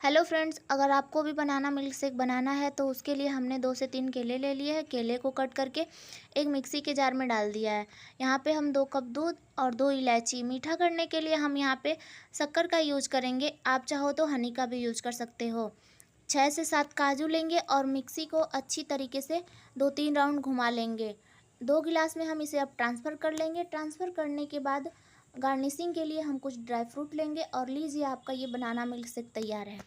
Hello friends, अगर आपको भी बनाना मिल्क शेक बनाना है तो उसके लिए हमने 2 से 3 केले ले लिए हैं। केले को कट करके एक मिक्सी के जार में डाल दिया है। यहाँ पे हम 2 कप दूध और 2 इलायची, मीठा करने के लिए हम यहाँ पे शक्कर का यूज करेंगे। आप चाहो तो हनी का भी यूज कर सकते हो। 6 से 7 काजू लेंगे और मिक्सी को अच्छी तरीके से 2-3 राउंड घुमा लेंगे। 2 गिलास में हम इसे अब ट्रांसफ़र कर लेंगे। ट्रांसफ़र करने के बाद गार्निशिंग के लिए हम कुछ ड्राई फ्रूट लेंगे और लीजिए, आपका ये बनाना मिल्क शेक तैयार है।